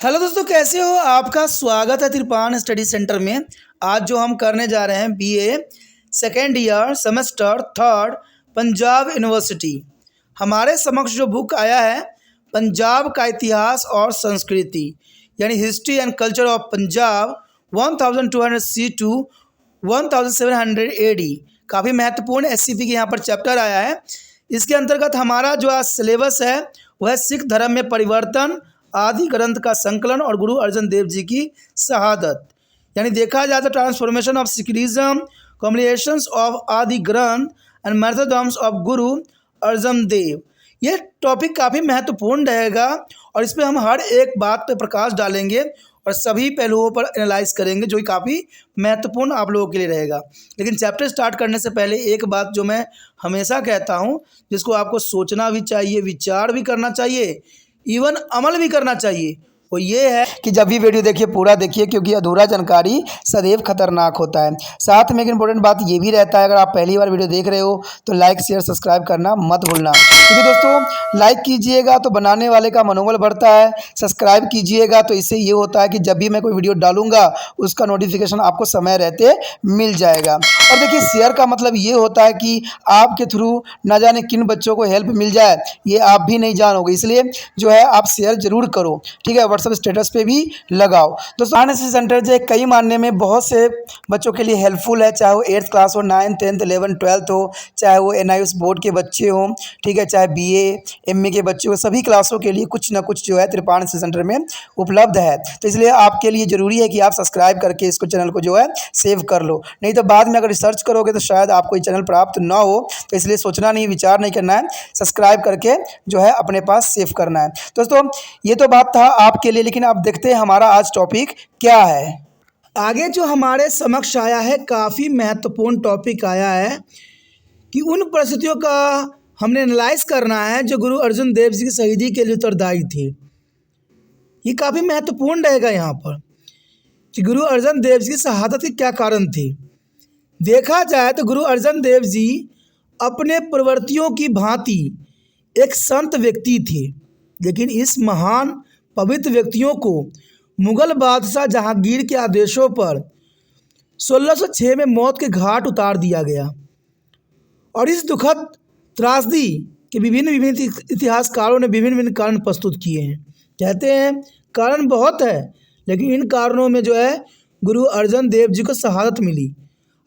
Hello दोस्तों, कैसे हो? आपका स्वागत है त्रिपान स्टडी सेंटर में। आज जो हम करने जा रहे हैं BA second year semester third Punjab university. हमारे समक्ष जो बुक आया है पंजाब का इतिहास और संस्कृति यानी history and culture of Punjab 1200 C to 1700 AD। काफ़ी महत्वपूर्ण एससीपी के यहाँ पर चैप्टर आया है। इसके अंतर्गत हमारा जो आज सिलेबस है वह सिख धर्म में परिवर्तन, आदि ग्रंथ का संकलन और गुरु अर्जन देव जी की शहादत। यानी देखा जाए तो transformation of Sikhism, combinations of आदि ग्रंथ and methods of Guru Arjan Dev. ये टॉपिक काफ़ी महत्वपूर्ण रहेगा और इसमें हम हर एक बात पर प्रकाश डालेंगे और सभी पहलुओं पर एनालाइज करेंगे, जो कि काफ़ी महत्वपूर्ण आप लोगों के लिए रहेगा। लेकिन चैप्टर स्टार्ट करने से पहले एक बात जो मैं हमेशा कहता हूँ, जिसको आपको सोचना भी चाहिए, विचार भी करना चाहिए, इवन अमल भी करना चाहिए, वो ये है कि जब भी वीडियो देखिए पूरा देखिए, क्योंकि अधूरा जानकारी सदैव खतरनाक होता है। साथ में एक इम्पोर्टेंट बात ये भी रहता है, अगर आप पहली बार वीडियो देख रहे हो तो लाइक शेयर सब्सक्राइब करना मत भूलना, क्योंकि दोस्तों लाइक कीजिएगा तो बनाने वाले का मनोबल बढ़ता है, सब्सक्राइब कीजिएगा तो इससे ये होता है कि जब भी मैं कोई वीडियो डालूंगा उसका नोटिफिकेशन आपको समय रहते मिल जाएगा। और देखिए शेयर का मतलब ये होता है कि आपके थ्रू ना जाने किन बच्चों को हेल्प मिल जाए, ये आप भी नहीं जानोगे, इसलिए जो है आप शेयर जरूर करो, ठीक है। व्हाट्सएप स्टेटस पे भी लगाओ। दोस्तों एनएसएस सेंटर जो कई मानने में बहुत से बच्चों के लिए हेल्पफुल है, चाहे वो 8th क्लास हो, 9th 10th 11th 12th हो, चाहे वो NIOS बोर्ड के बच्चे हों, ठीक है, चाहे BA MA के बच्चे हो, सभी क्लासों के लिए कुछ ना कुछ जो है त्रिपान एनएसएस सेंटर में उपलब्ध है। तो इसलिए आपके लिए ज़रूरी है कि आप सब्सक्राइब करके इसको चैनल को जो है सेव कर लो, नहीं तो बाद में अगर रिसर्च करोगे तो शायद आपको ये चैनल प्राप्त ना हो। तो इसलिए सोचना नहीं, विचार नहीं करना है, सब्सक्राइब करके जो है अपने पास सेव करना है। दोस्तों ये तो बात था आपके लिए, लेकिन आप देखते हैं हमारा आज टॉपिक क्या है। आगे जो हमारे समक्ष आया है काफ़ी महत्वपूर्ण टॉपिक आया है कि उन परिस्थितियों का हमने एनालाइज करना है जो गुरु अर्जन देव जी की शहीदी के लिए उत्तरदायी थे। ये काफ़ी महत्वपूर्ण रहेगा यहाँ पर कि गुरु अर्जन देव जी की शहादत के क्या कारण थे। देखा जाए तो गुरु अर्जन देव जी अपने प्रवृत्तियों की भांति एक संत व्यक्ति थे, लेकिन इस महान पवित्र व्यक्तियों को मुगल बादशाह जहांगीर के आदेशों पर 1606 में मौत के घाट उतार दिया गया। और इस दुखद त्रासदी के विभिन्न इतिहासकारों ने विभिन्न कारण प्रस्तुत किए हैं। कहते हैं कारण बहुत है, लेकिन इन कारणों में जो है गुरु अर्जन देव जी को शहादत मिली।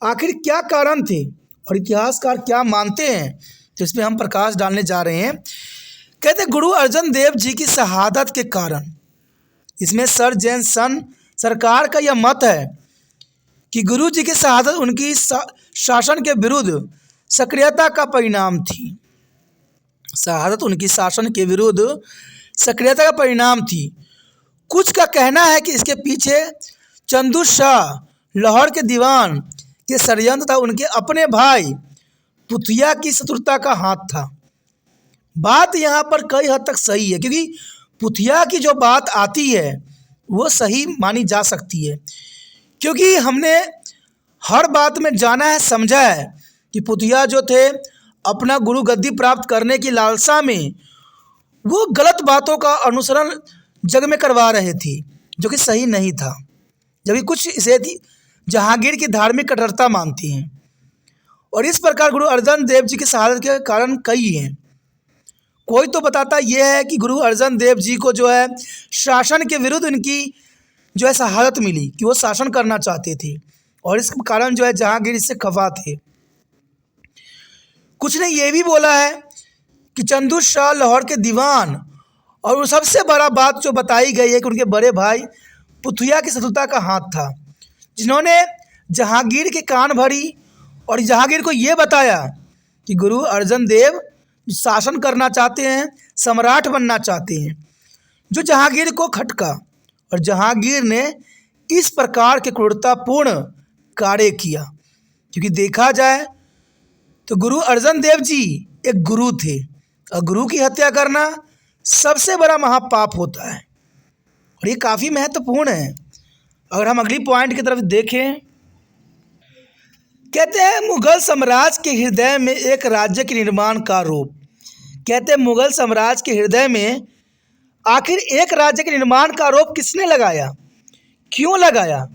आखिर क्या कारण थे और इतिहासकार क्या मानते हैं, तो इसमें हम प्रकाश डालने जा रहे हैं। कहते गुरु अर्जन देव जी की शहादत के कारण, इसमें सर जैन सन सरकार का यह मत है कि गुरु जी की शहादत उनकी शासन के विरुद्ध सक्रियता का परिणाम थी। शहादत उनकी शासन के विरुद्ध सक्रियता का परिणाम थी। कुछ का कहना है कि इसके पीछे चंदू शाह लाहौर के दीवान के षड्यंत्र था, उनके अपने भाई पुथिया की शत्रुता का हाथ था। बात यहाँ पर कई हद तक सही है, क्योंकि पुथिया की जो बात आती है वो सही मानी जा सकती है, क्योंकि हमने हर बात में जाना है, समझा है कि पुथिया जो थे अपना गुरु गद्दी प्राप्त करने की लालसा में वो गलत बातों का अनुसरण जग में करवा रहे थे, जो कि सही नहीं था। जबकि कुछ इसे जहांगीर की धार्मिक कट्टरता मानती हैं। और इस प्रकार गुरु अर्जन देव जी की शहादत के कारण कई हैं। कोई तो बताता यह है कि गुरु अर्जन देव जी को जो है शासन के विरुद्ध इनकी जो है शहादत मिली, कि वो शासन करना चाहते थे और इस कारण जो है जहांगीर इससे खफा थे। कुछ ने यह भी बोला है कि चंदू शाह लाहौर के दीवान, और वो सबसे बड़ा बात जो बताई गई है कि उनके बड़े भाई पुथिया की शत्रुता का हाथ था, जिन्होंने जहांगीर के कान भरी और जहांगीर को ये बताया कि गुरु अर्जन देव शासन करना चाहते हैं, सम्राट बनना चाहते हैं, जो जहांगीर को खटका। और जहांगीर ने इस प्रकार के क्रूरतापूर्ण कार्य किया, क्योंकि देखा जाए तो गुरु अर्जन देव जी एक गुरु थे और गुरु की हत्या करना सबसे बड़ा महापाप होता है। और ये काफ़ी महत्वपूर्ण है। अगर हम अगली पॉइंट की तरफ देखें, कहते हैं मुगल साम्राज्य के हृदय में एक राज्य के निर्माण का रूप। कहते हैं मुगल साम्राज्य के हृदय में आखिर एक राज्य के निर्माण का आरोप किसने लगाया, क्यों लगाया?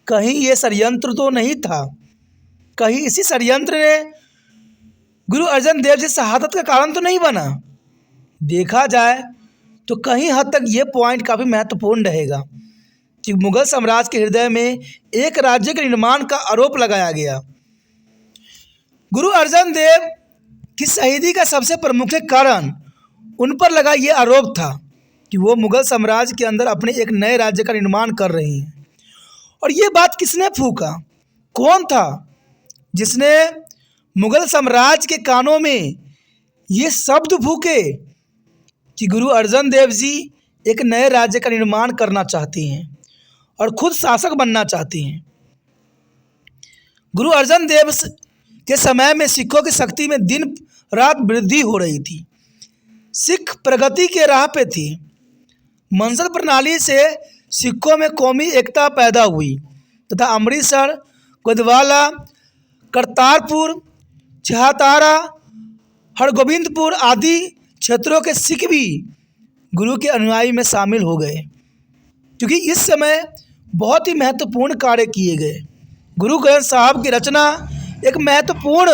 कहीं ये षड्यंत्र तो नहीं था? कहीं इसी षड्यंत्र ने गुरु अर्जन देव जी शहादत का कारण तो नहीं बना? देखा जाए तो कहीं हद तक ये पॉइंट काफ़ी महत्वपूर्ण रहेगा कि मुगल साम्राज्य के हृदय में एक राज्य के निर्माण का आरोप लगाया गया। गुरु अर्जन देव की शहीदी का सबसे प्रमुख कारण उन पर लगा ये आरोप था कि वो मुगल साम्राज्य के अंदर अपने एक नए राज्य का निर्माण कर रहे हैं। और ये बात किसने फूंका? कौन था जिसने मुगल साम्राज्य के कानों में ये शब्द फूंके कि गुरु अर्जन देव जी एक नए राज्य का निर्माण करना चाहते हैं और खुद शासक बनना चाहते हैं। गुरु अर्जन देव के समय में सिखों की शक्ति में दिन रात वृद्धि हो रही थी। सिख प्रगति के राह पे थे। मंसल प्रणाली से सिखों में कौमी एकता पैदा हुई तथा अमृतसर, गोदवाला, करतारपुर, छहतारा, हरगोबिंदपुर आदि क्षेत्रों के सिख भी गुरु के अनुयायी में शामिल हो गए, क्योंकि इस समय बहुत ही महत्वपूर्ण कार्य किए गए। गुरु ग्रंथ साहब की रचना एक महत्वपूर्ण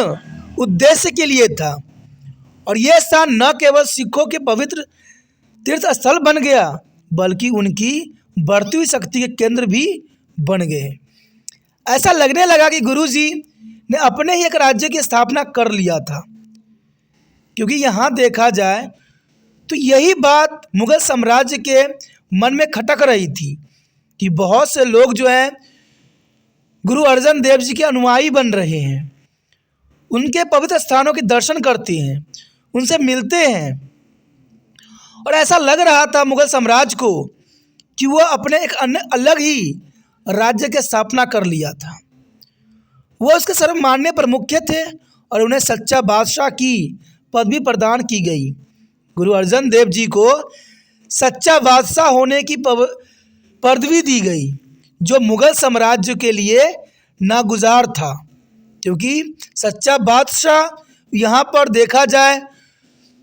उद्देश्य के लिए था और यह स्थान न केवल सिखों के पवित्र तीर्थ स्थल बन गया बल्कि उनकी बढ़ती हुई शक्ति के केंद्र भी बन गए। ऐसा लगने लगा कि गुरु जी ने अपने ही एक राज्य की स्थापना कर लिया था, क्योंकि यहाँ देखा जाए तो यही बात मुगल साम्राज्य के मन में खटक रही थी कि बहुत से लोग जो हैं गुरु अर्जन देव जी के अनुयायी बन रहे हैं, उनके पवित्र स्थानों के दर्शन करते हैं, उनसे मिलते हैं। और ऐसा लग रहा था मुगल साम्राज्य को कि वह अपने एक अन्य अलग ही राज्य की स्थापना कर लिया था। वह उसके सर्वमान्य प्रमुख थे और उन्हें सच्चा बादशाह की पदवी प्रदान की गई। गुरु अर्जन देव जी को सच्चा बादशाह होने की पदवी दी गई, जो मुगल साम्राज्य के लिए नागुजार था, क्योंकि सच्चा बादशाह यहाँ पर देखा जाए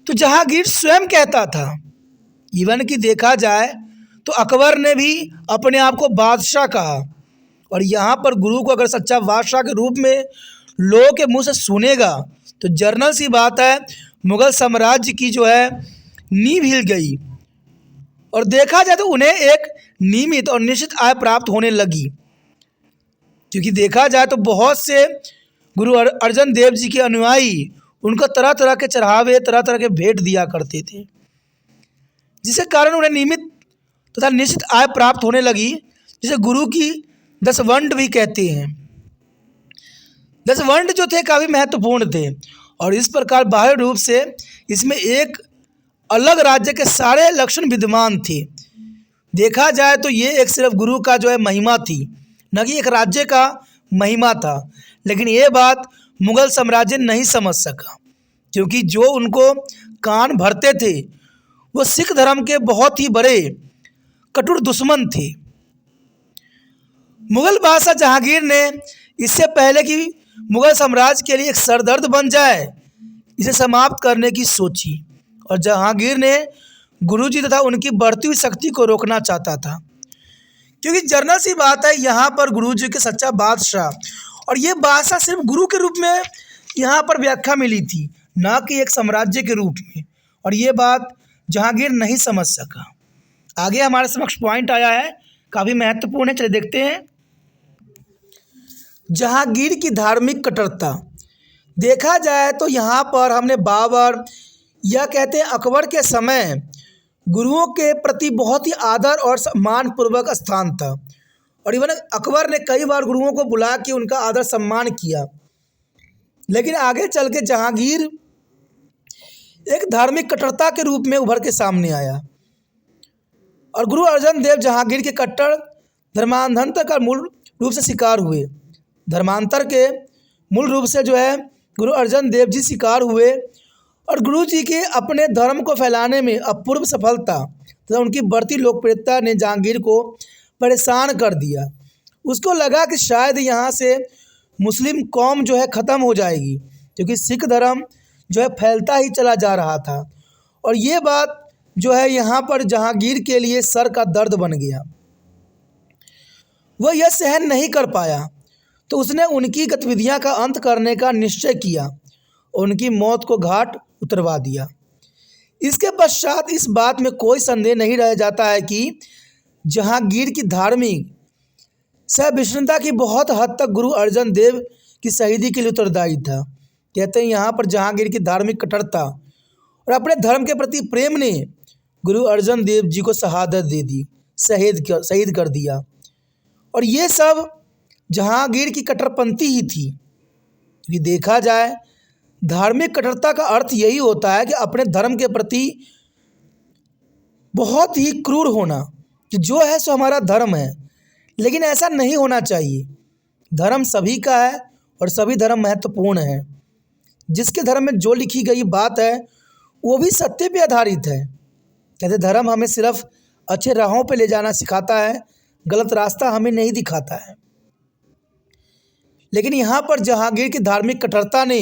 तो जहांगीर स्वयं कहता था। इवन कि देखा जाए तो अकबर ने भी अपने आप को बादशाह कहा, और यहाँ पर गुरु को अगर सच्चा बादशाह के रूप में लोगों के मुंह से सुनेगा तो जर्नल सी बात है, मुगल साम्राज्य की जो है नींव हिल गई और देखा जाए तो उन्हें एक नियमित और निश्चित आय प्राप्त होने लगी, क्योंकि देखा जाए तो बहुत से गुरु अर्जन देव जी के अनुयायी उनको तरह तरह के चढ़ावे, तरह तरह के भेंट दिया करते थे, जिसके कारण उन्हें नियमित तथा निश्चित आय प्राप्त होने लगी, जिसे गुरु की 10 वंड भी कहते हैं। 10 वंड जो थे काफ़ी महत्वपूर्ण थे और इस प्रकार बाह्य रूप से इसमें एक अलग राज्य के सारे लक्षण विद्यमान थे। देखा जाए तो ये एक सिर्फ गुरु का जो है महिमा थी, न कि एक राज्य का महिमा था। लेकिन ये बात मुगल साम्राज्य नहीं समझ सका, क्योंकि जो उनको कान भरते थे वो सिख धर्म के बहुत ही बड़े कठोर दुश्मन थे। मुगल बादशाह जहांगीर ने इससे पहले कि मुगल साम्राज्य के लिए एक सरदर्द बन जाए, इसे समाप्त करने की सोची और जहांगीर ने गुरुजी तथा उनकी बढ़ती हुई शक्ति को रोकना चाहता था, क्योंकि जर्नल सी बात है यहाँ पर गुरुजी के सच्चा बादशाह, और ये बादशाह सिर्फ गुरु के रूप में यहाँ पर व्याख्या मिली थी, ना कि एक साम्राज्य के रूप में, और ये बात जहांगीर नहीं समझ सका। आगे हमारे समक्ष पॉइंट आया है, काफ़ी महत्वपूर्ण है, चलिए देखते हैं। जहांगीर की धार्मिक कट्टरता। देखा जाए तो यहाँ पर हमने बाबर या कहते हैं अकबर के समय गुरुओं के प्रति बहुत ही आदर और सम्मान पूर्वक स्थान था, और इवन अकबर ने कई बार गुरुओं को बुला के उनका आदर सम्मान किया। लेकिन आगे चल के जहांगीर एक धार्मिक कट्टरता के रूप में उभर के सामने आया और गुरु अर्जन देव जहांगीर के कट्टर धर्मांतर का मूल रूप से शिकार हुए। धर्मांतर के मूल रूप से जो है गुरु अर्जन देव जी शिकार हुए और गुरु जी के अपने धर्म को फैलाने में अपूर्व सफलता तथा उनकी बढ़ती लोकप्रियता ने जहांगीर को परेशान कर दिया। उसको लगा कि शायद यहाँ से मुस्लिम कौम जो है ख़त्म हो जाएगी, क्योंकि सिख धर्म जो है फैलता ही चला जा रहा था। और ये बात जो है यहाँ पर जहांगीर के लिए सर का दर्द बन गया। वह यह सहन नहीं कर पाया तो उसने उनकी गतिविधियां का अंत करने का निश्चय किया और उनकी मौत को घाट उतरवा दिया। इसके पश्चात इस बात में कोई संदेह नहीं रह जाता है कि जहांगीर की धार्मिक सहिष्णुता की बहुत हद तक गुरु अर्जन देव की शहीदी के लिए उत्तरदायी था। कहते हैं यहाँ पर जहांगीर की धार्मिक कट्टरता और अपने धर्म के प्रति प्रेम ने गुरु अर्जन देव जी को शहादत दे दी, शहीद कर दिया। और ये सब जहांगीर की कट्टरपंथी ही थी। यदि देखा जाए धार्मिक कट्टरता का अर्थ यही होता है कि अपने धर्म के प्रति बहुत ही क्रूर होना कि जो है सो हमारा धर्म है, लेकिन ऐसा नहीं होना चाहिए। धर्म सभी का है और सभी धर्म महत्वपूर्ण है। जिसके धर्म में जो लिखी गई बात है वो भी सत्य पे आधारित है। कहते धर्म हमें सिर्फ अच्छे राहों पे ले जाना सिखाता है, गलत रास्ता हमें नहीं दिखाता है। लेकिन यहाँ पर जहांगीर की धार्मिक कट्टरता ने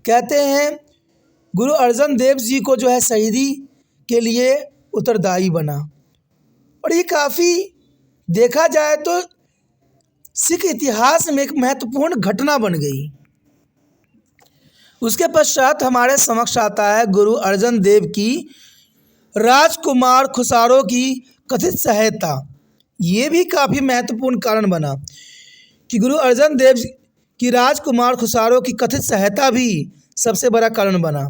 कहते हैं गुरु अर्जन देव जी को जो है शहीदी के लिए उत्तरदायी बना। और ये काफ़ी देखा जाए तो सिख इतिहास में एक महत्वपूर्ण घटना बन गई। उसके पश्चात हमारे समक्ष आता है गुरु अर्जन देव की राजकुमार खुसारो की कथित सहायता। ये भी काफ़ी महत्वपूर्ण कारण बना कि गुरु अर्जन देव की राजकुमार खुसारो की कथित सहायता भी सबसे बड़ा कारण बना।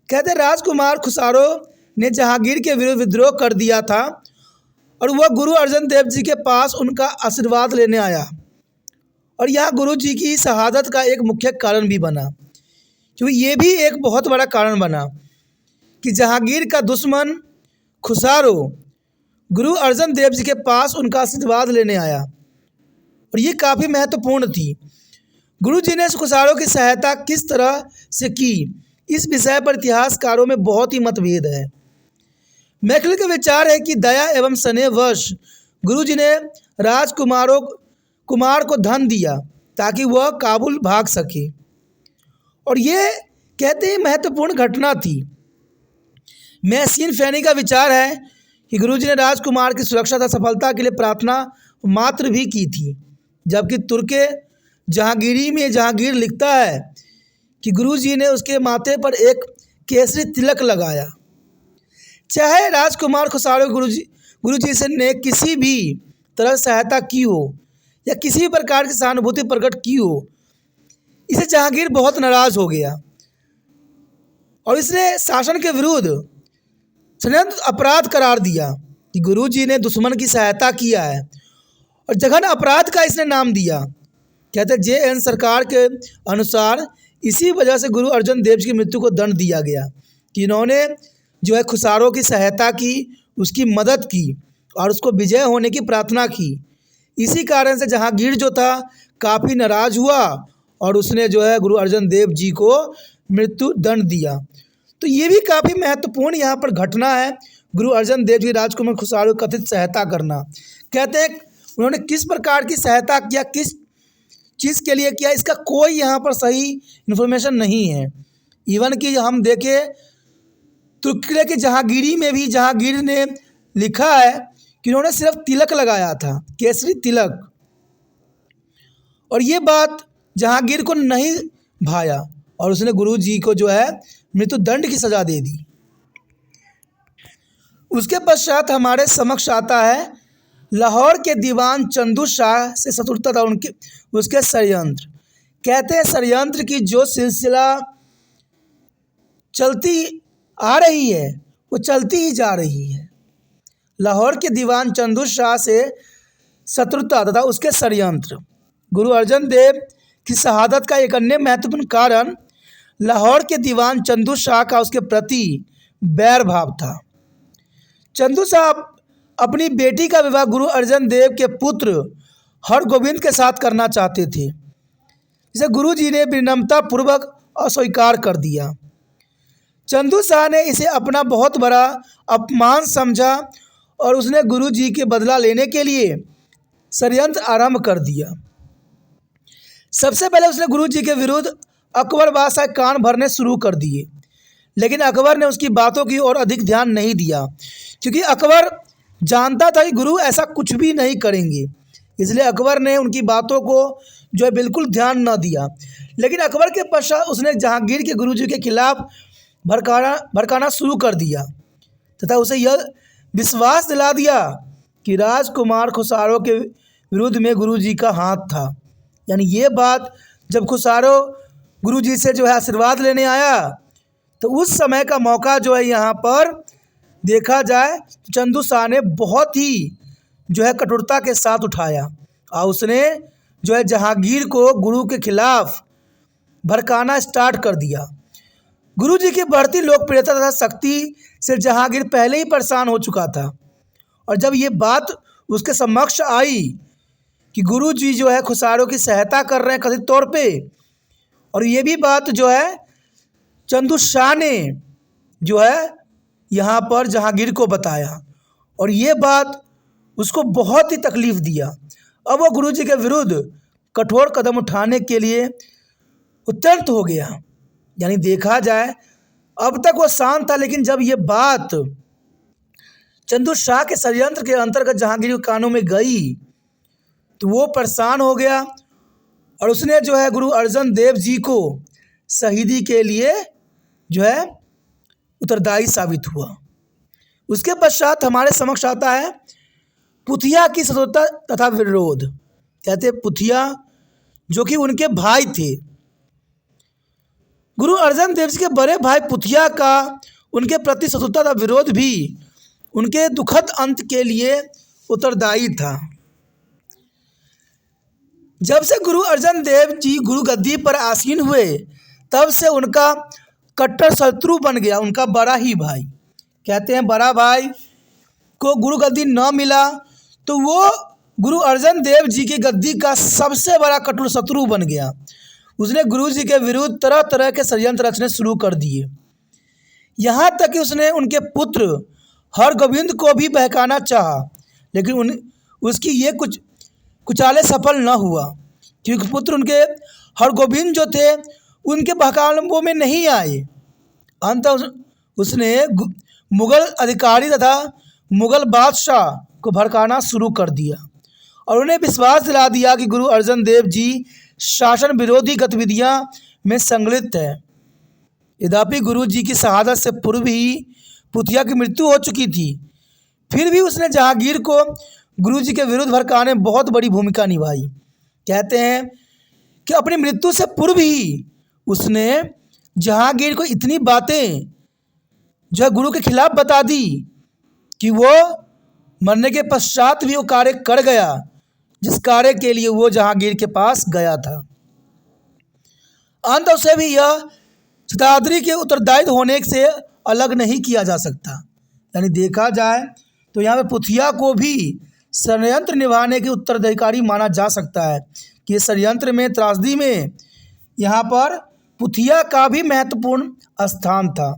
कहते राजकुमार खुसारो ने जहांगीर के विरुद्ध विद्रोह कर दिया था और वह गुरु अर्जन देव जी के पास उनका आशीर्वाद लेने आया और यह गुरु जी की शहादत का एक मुख्य कारण भी बना। क्योंकि ये भी एक बहुत बड़ा कारण बना कि जहांगीर का दुश्मन खुसारो गुरु अर्जन देव जी के पास उनका आशीर्वाद लेने आया और ये काफ़ी महत्वपूर्ण थी। गुरु जी ने खुसारो की सहायता किस तरह से की, इस विषय पर इतिहासकारों में बहुत ही मतभेद है। मैकल का विचार है कि दया एवं स्नेहवश गुरु जी ने कुमार को धन दिया ताकि वह काबुल भाग सके और ये कहते हैं महत्वपूर्ण घटना थी। मैसीन फैनी का विचार है कि गुरु जी ने राजकुमार की सुरक्षा तथा सफलता के लिए प्रार्थना मात्र भी की थी, जबकि तुर्के जहांगीरी में जहांगीर लिखता है कि गुरु जी ने उसके माथे पर एक केसरी तिलक लगाया। चाहे राजकुमार खुसारो गुरु जी से ने किसी भी तरह सहायता की हो या किसी भी प्रकार की सहानुभूति प्रकट की हो, इसे जहांगीर बहुत नाराज हो गया और इसने शासन के विरुद्ध षड्यंत्र अपराध करार दिया कि गुरु जी ने दुश्मन की सहायता किया है और जघन अपराध का इसने नाम दिया। कहते JN सरकार के अनुसार इसी वजह से गुरु अर्जन देव जी की मृत्यु को दंड दिया गया कि इन्होंने जो है खुसारो की सहायता की, उसकी मदद की और उसको विजय होने की प्रार्थना की। इसी कारण से जहांगीर जो था काफ़ी नाराज हुआ और उसने जो है गुरु अर्जन देव जी को मृत्यु दंड दिया। तो ये भी काफ़ी महत्वपूर्ण यहाँ पर घटना है, गुरु अर्जन देव जी राजकुमार खुसारो की कथित सहायता करना। कहते हैं उन्होंने किस प्रकार की सहायता किया, किस चीज़ के लिए किया, इसका कोई यहाँ पर सही इन्फॉर्मेशन नहीं है। इवन कि हम देखें तुर्की के जहांगीरी में भी जहांगीर ने लिखा है कि उन्होंने सिर्फ तिलक लगाया था, केसरी तिलक, और ये बात जहांगीर को नहीं भाया और उसने गुरु जी को जो है मृत्यु दंड की सज़ा दे दी। उसके पश्चात हमारे समक्ष आता है लाहौर के दीवान चंदू शाह से शत्रुता था उसके षड्यंत्र। कहते हैं षड्यंत्र की जो सिलसिला चलती आ रही है वो चलती ही जा रही है। लाहौर के दीवान चंदू शाह से शत्रुता तथा उसके षड्यंत्र। गुरु अर्जन देव की शहादत का एक अन्य महत्वपूर्ण कारण लाहौर के दीवान चंदू शाह का उसके प्रति बैर भाव था। चंदू शाह अपनी बेटी का विवाह गुरु अर्जन देव के पुत्र हरगोविंद के साथ करना चाहते थे, जिसे गुरु जी ने विनम्रता पूर्वक अस्वीकार कर दिया। चंदू शाह ने इसे अपना बहुत बड़ा अपमान समझा और उसने गुरु जी के बदला लेने के लिए षड्यंत्र आरंभ कर दिया। सबसे पहले उसने गुरु जी के विरुद्ध अकबर बादशाह कान भरने शुरू कर दिए, लेकिन अकबर ने उसकी बातों की ओर अधिक ध्यान नहीं दिया, क्योंकि अकबर जानता था कि गुरु ऐसा कुछ भी नहीं करेंगे। इसलिए अकबर ने उनकी बातों को जो है बिल्कुल ध्यान न दिया। लेकिन अकबर के पश्चात उसने जहांगीर के गुरुजी के खिलाफ भड़काना शुरू कर दिया तथा उसे यह विश्वास दिला दिया कि राजकुमार खुसारो के विरुद्ध में गुरुजी का हाथ था। यानी ये बात जब खुसारो गुरुजी से जो है आशीर्वाद लेने आया, तो उस समय का मौका जो है यहाँ पर देखा जाए तो चंदू शाह ने बहुत ही जो है कठोरता के साथ उठाया और उसने जो है जहांगीर को गुरु के खिलाफ भड़काना स्टार्ट कर दिया। गुरुजी की बढ़ती लोकप्रियता तथा शक्ति से जहांगीर पहले ही परेशान हो चुका था, और जब ये बात उसके समक्ष आई कि गुरुजी जो है खुसारो की सहायता कर रहे हैं कथित तौर पे, और ये भी बात जो है चंदू शाह ने जो है यहाँ पर जहांगीर को बताया, और ये बात उसको बहुत ही तकलीफ़ दिया। अब वो गुरुजी के विरुद्ध कठोर कदम उठाने के लिए उद्यत हो गया। यानी देखा जाए अब तक वो शांत था, लेकिन जब ये बात चंदू शाह के षड्यंत्र के अंतर्गत जहांगीर के कानों में गई तो वो परेशान हो गया, और उसने जो है गुरु अर्जन देव जी को शहीदी के लिए जो है उत्तरदायी साबित हुआ। उसके पश्चात हमारे समक्ष आता है पुथिया की शत्रुता तथा विरोध। कहते पुथिया जो कि उनके भाई थे, गुरु अर्जन देव जी के बड़े भाई पुथिया का उनके प्रति शत्रुता तथा विरोध भी उनके दुखद अंत के लिए उत्तरदायी था। जब से गुरु अर्जन देव जी गुरु गद्दी पर आसीन हुए, तब से उनका कट्टर शत्रु बन गया उनका बड़ा ही भाई। कहते हैं बड़ा भाई को गुरु गद्दी न मिला तो वो गुरु अर्जन देव जी की गद्दी का सबसे बड़ा कट्टर शत्रु बन गया। उसने गुरु जी के विरुद्ध तरह तरह के षड्यंत्र रचने शुरू कर दिए, यहाँ तक कि उसने उनके पुत्र हरगोविंद को भी बहकाना चाहा, लेकिन उसकी ये कुचाले सफल न हुआ, क्योंकि पुत्र उनके हरगोविंद जो थे उनके बहकावों में नहीं आए। अंततः उसने मुग़ल अधिकारी तथा मुग़ल बादशाह को भड़काना शुरू कर दिया और उन्हें विश्वास दिला दिया कि गुरु अर्जन देव जी शासन विरोधी गतिविधियां में संलग्न है। यद्यपि गुरु जी की शहादत से पूर्व ही पुथिया की मृत्यु हो चुकी थी, फिर भी उसने जहांगीर को गुरु जी के विरुद्ध भड़काने में बहुत बड़ी भूमिका निभाई। कहते हैं कि अपनी मृत्यु से पूर्व ही उसने जहांगीर को इतनी बातें जो है गुरु के खिलाफ बता दी कि वो मरने के पश्चात भी वो कार्य कर गया जिस कार्य के लिए वो जहांगीर के पास गया था। अंत उसे भी यह शताद्री के उत्तरदायित्व होने से अलग नहीं किया जा सकता। यानी देखा जाए तो यहाँ पे पुथिया को भी षड्यंत्र निभाने के उत्तराधिकारी माना जा सकता है कि षड्यंत्र में त्रासदी में यहाँ पर पुथिया का भी महत्वपूर्ण स्थान था।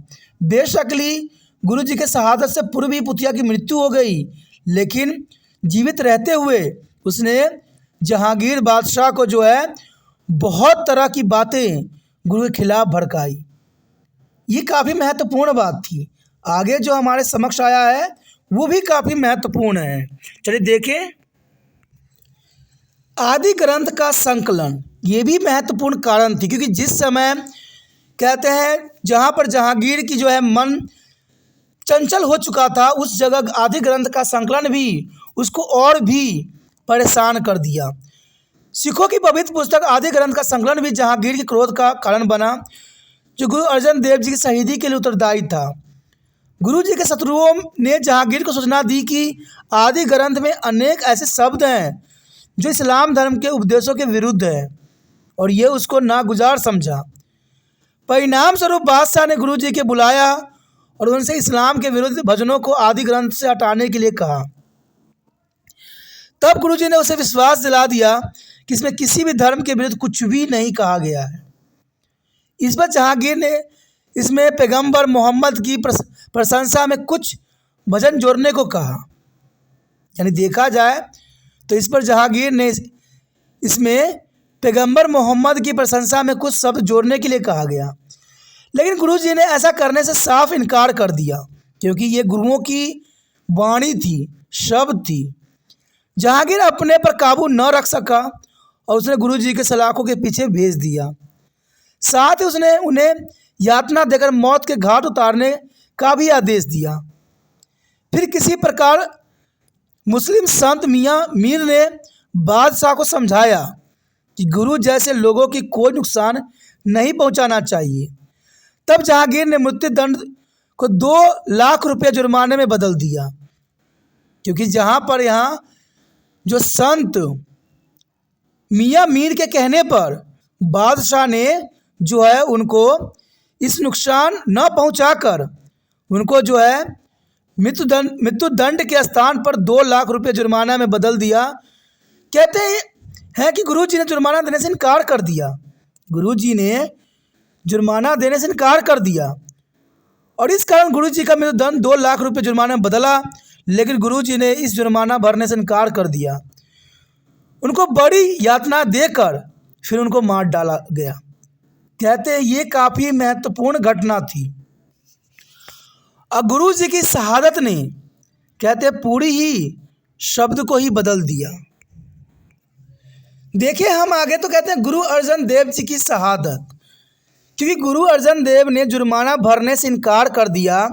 बेशकली गुरु जी के शहादत से पूर्व ही पुथिया की मृत्यु हो गई, लेकिन जीवित रहते हुए उसने जहांगीर बादशाह को जो है बहुत तरह की बातें गुरु के खिलाफ भड़काई। ये काफ़ी महत्वपूर्ण बात थी। आगे जो हमारे समक्ष आया है वो भी काफ़ी महत्वपूर्ण है। चलिए देखें, आदि ग्रंथ का संकलन ये भी महत्वपूर्ण कारण थी, क्योंकि जिस समय कहते हैं जहाँ पर जहांगीर की जो है मन चंचल हो चुका था, उस जगह आदि ग्रंथ का संकलन भी उसको और भी परेशान कर दिया। सिखों की पवित्र पुस्तक आदि ग्रंथ का संकलन भी जहांगीर के क्रोध का कारण बना, जो गुरु अर्जन देव जी की शहीदी के लिए उत्तरदायी था। गुरु जी के शत्रुओं ने जहांगीर को सूचना दी कि आदि ग्रंथ में अनेक ऐसे शब्द हैं जो इस्लाम धर्म के उपदेशों के विरुद्ध है, और ये उसको नागुजार समझा। परिणाम स्वरूप बादशाह ने गुरु जी के बुलाया और उनसे इस्लाम के विरुद्ध भजनों को आदि ग्रंथ से हटाने के लिए कहा। तब गुरु जी ने उसे विश्वास दिला दिया कि इसमें किसी भी धर्म के विरुद्ध कुछ भी नहीं कहा गया है। इस पर जहांगीर ने इसमें पैगंबर मोहम्मद की प्रशंसा में कुछ भजन जोड़ने को कहा। यानी देखा जाए तो इस पर जहांगीर ने इसमें पैगंबर मोहम्मद की प्रशंसा में कुछ शब्द जोड़ने के लिए कहा गया। लेकिन गुरुजी ने ऐसा करने से साफ इनकार कर दिया, क्योंकि ये गुरुओं की वाणी थी, शब्द थी। जहांगीर अपने पर काबू न रख सका और उसने गुरुजी के सलाखों के पीछे भेज दिया। साथ ही उसने उन्हें यातना देकर मौत के घाट उतारने का भी आदेश दिया। फिर किसी प्रकार मुस्लिम संत मियाँ मीर ने बादशाह को समझाया कि गुरु जैसे लोगों की कोई नुकसान नहीं पहुंचाना चाहिए। तब जहांगीर ने मृत्युदंड को 2 लाख रुपये जुर्माने में बदल दिया, क्योंकि यहाँ जो संत मियाँ मीर के कहने पर बादशाह ने जो है उनको इस नुकसान न पहुंचाकर उनको जो है मृत्युदंड के स्थान पर 2 लाख रुपये जुर्माना में बदल दिया। कहते हैं कि गुरुजी ने जुर्माना देने से इनकार कर दिया। गुरुजी ने जुर्माना देने से इनकार कर दिया और इस कारण गुरुजी का मृत्युदंड 2 लाख रुपये जुर्माना में बदला। लेकिन गुरुजी ने इस जुर्माना भरने से इनकार कर दिया। उनको बड़ी यातना देकर फिर उनको मार डाला गया। कहते हैं ये काफ़ी महत्वपूर्ण घटना थी और गुरुजी की शहादत ने कहते पूरी ही शब्द को ही बदल दिया। देखिए हम आगे तो कहते हैं गुरु अर्जन देव जी की शहादत, क्योंकि गुरु अर्जन देव ने जुर्माना भरने से इनकार कर दिया।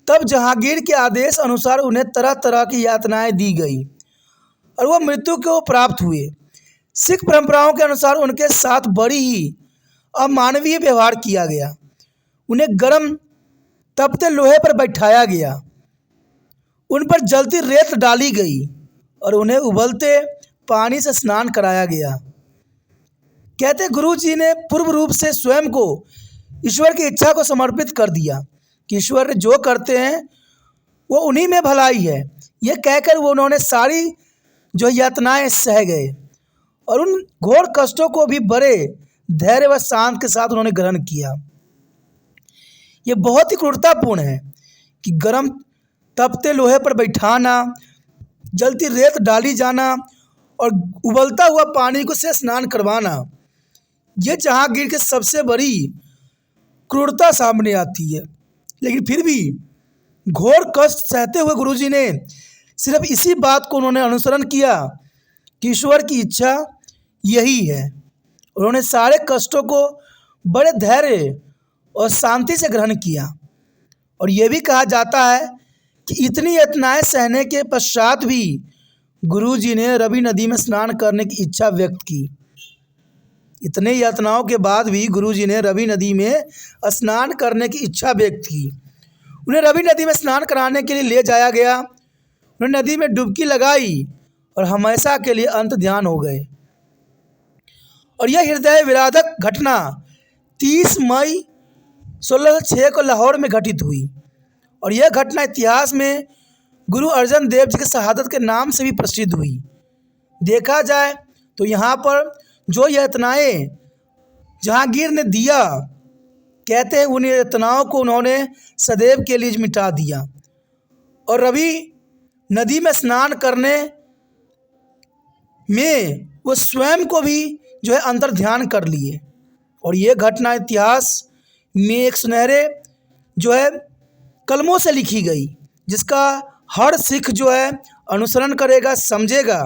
तब जहांगीर के आदेश अनुसार उन्हें तरह तरह की यातनाएं दी गई और वो मृत्यु को प्राप्त हुए। सिख परंपराओं के अनुसार उनके साथ बड़ी ही अमानवीय व्यवहार किया गया। उन्हें गर्म तपते लोहे पर बैठाया गया, उन पर जलती रेत डाली गई और उन्हें उबलते पानी से स्नान कराया गया। कहते गुरुजी ने पूर्ण रूप से स्वयं को ईश्वर की इच्छा को समर्पित कर दिया कि ईश्वर जो करते हैं वो उन्हीं में भलाई है। ये कहकर वो उन्होंने सारी जो यातनाएं सह गए और उन घोर कष्टों को भी बड़े धैर्य व शांत के साथ उन्होंने ग्रहण किया। ये बहुत ही क्रूरतापूर्ण है कि गर्म तपते लोहे पर बैठाना, जलती रेत डाली जाना और उबलता हुआ पानी को से स्नान करवाना। ये जहांगीर की सबसे बड़ी क्रूरता सामने आती है। लेकिन फिर भी घोर कष्ट सहते हुए गुरुजी ने सिर्फ इसी बात को उन्होंने अनुसरण किया कि ईश्वर की इच्छा यही है। उन्होंने सारे कष्टों को बड़े धैर्य और शांति से ग्रहण किया और ये भी कहा जाता है कि इतनी यातनाएं सहने के पश्चात भी गुरुजी ने रवि नदी में स्नान करने की इच्छा व्यक्त की। इतने यातनाओं के बाद भी गुरुजी ने रवि नदी में स्नान करने की इच्छा व्यक्त की। उन्हें रवि नदी में स्नान कराने के लिए ले जाया गया। उन्हें नदी में डुबकी लगाई और हमेशा के लिए अंत ध्यान हो गए। और यह हृदय विदारक घटना 30 मई 1606 को लाहौर में घटित हुई और यह घटना इतिहास में गुरु अर्जन देव जी की शहादत के नाम से भी प्रसिद्ध हुई। देखा जाए तो यहाँ पर जो यातनाएं जहांगीर ने दिया, कहते हैं उन यातनाओं को उन्होंने सदैव के लिए मिटा दिया और रवि नदी में स्नान करने में वो स्वयं को भी जो है अंतर ध्यान कर लिए। और ये घटना इतिहास में एक सुनहरे जो है कलमों से लिखी गई, जिसका हर सिख जो है अनुसरण करेगा, समझेगा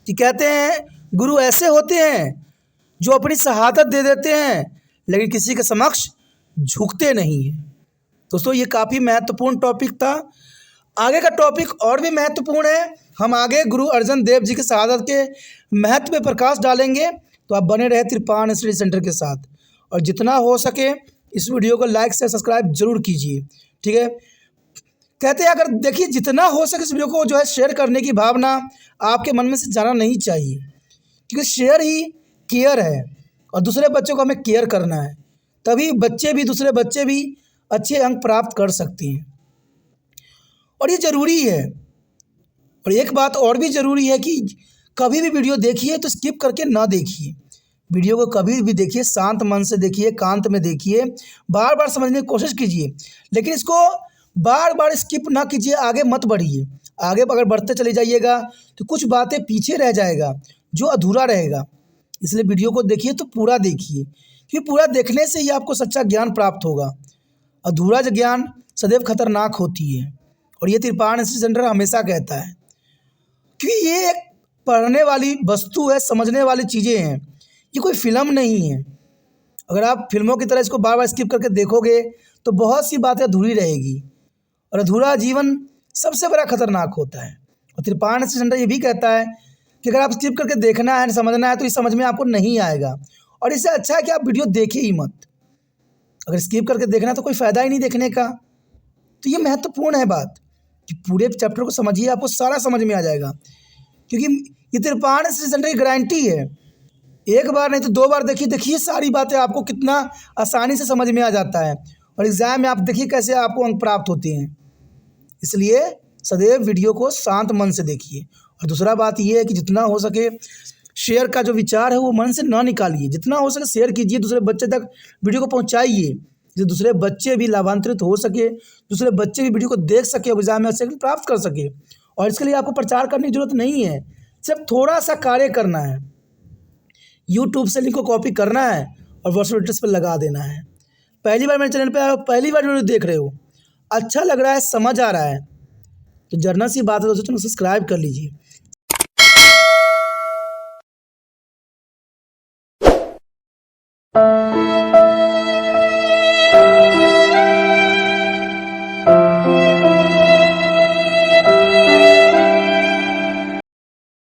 कि कहते हैं गुरु ऐसे होते हैं जो अपनी शहादत दे देते हैं लेकिन किसी के समक्ष झुकते नहीं हैं। दोस्तों ये काफ़ी महत्वपूर्ण टॉपिक था। आगे का टॉपिक और भी महत्वपूर्ण है। हम आगे गुरु अर्जन देव जी की शहादत के महत्व पर प्रकाश डालेंगे, तो आप बने रहे तिरपान स्टडी सेंटर के साथ और जितना हो सके इस वीडियो को लाइक से सब्सक्राइब जरूर कीजिए, ठीक है। कहते हैं अगर देखिए जितना हो सके इस वीडियो को जो है शेयर करने की भावना आपके मन में से जाना नहीं चाहिए, क्योंकि शेयर ही केयर है और दूसरे बच्चों को हमें केयर करना है, तभी दूसरे बच्चे भी अच्छे अंक प्राप्त कर सकते हैं और ये ज़रूरी है। और एक बात और भी ज़रूरी है कि कभी भी वीडियो देखिए तो स्किप करके ना देखिए। वीडियो को कभी भी देखिए शांत मन से देखिए, कांत में देखिए, बार बार समझने की कोशिश कीजिए, लेकिन इसको बार बार स्किप ना कीजिए, आगे मत बढ़िए। आगे अगर बढ़ते चले जाइएगा तो कुछ बातें पीछे रह जाएगा जो अधूरा रहेगा। इसलिए वीडियो को देखिए तो पूरा देखिए, कि पूरा देखने से ही आपको सच्चा ज्ञान प्राप्त होगा। अधूरा ज्ञान सदैव खतरनाक होती है, और ये त्रिपाण स्टडी सेंटर हमेशा कहता है, क्योंकि ये एक पढ़ने वाली वस्तु है, समझने वाली चीज़ें हैं, ये कोई फिल्म नहीं है। अगर आप फिल्मों की तरह इसको बार बार स्किप करके देखोगे तो बहुत सी बातें अधूरी रहेगी, और अधूरा जीवन सबसे बड़ा खतरनाक होता है। और त्रिपाण स्टडी सेंटर ये भी कहता है कि अगर आप स्किप करके देखना है, समझना है, तो इस समझ में आपको नहीं आएगा, और इससे अच्छा है कि आप वीडियो देखिए ही मत। अगर स्किप करके देखना है तो कोई फ़ायदा ही नहीं देखने का। तो ये महत्वपूर्ण है बात कि पूरे चैप्टर को समझिए, आपको सारा समझ में आ जाएगा, क्योंकि ये त्रिपाण स्टडी सेंटर की गारंटी है। एक बार नहीं तो 2 बार देखिए सारी बातें आपको कितना आसानी से समझ में आ जाता है, और एग्ज़ाम में आप देखिए कैसे आपको अंक प्राप्त होते हैं। इसलिए सदैव वीडियो को शांत मन से देखिए। और दूसरा बात ये है कि जितना हो सके शेयर का जो विचार है वो मन से ना निकालिए, जितना हो सके शेयर कीजिए, दूसरे बच्चे तक वीडियो को पहुंचाइए, जिससे दूसरे बच्चे भी लाभान्वित हो सके, दूसरे बच्चे भी वीडियो को देख सके, एग्जाम में अच्छे प्राप्त कर सके। और इसके लिए आपको प्रचार करने की जरूरत नहीं है, सिर्फ थोड़ा सा कार्य करना है। यूट्यूब से लिंक को कॉपी करना है और व्हाट्सएप स्टेटस पर लगा देना है। पहली बार मेरे चैनल पे आए हो, पहली बार वीडियो देख रहे हो, अच्छा लग रहा है, समझ आ रहा है, तो जर्नल सी बात है दोस्तों, सब्सक्राइब कर लीजिए।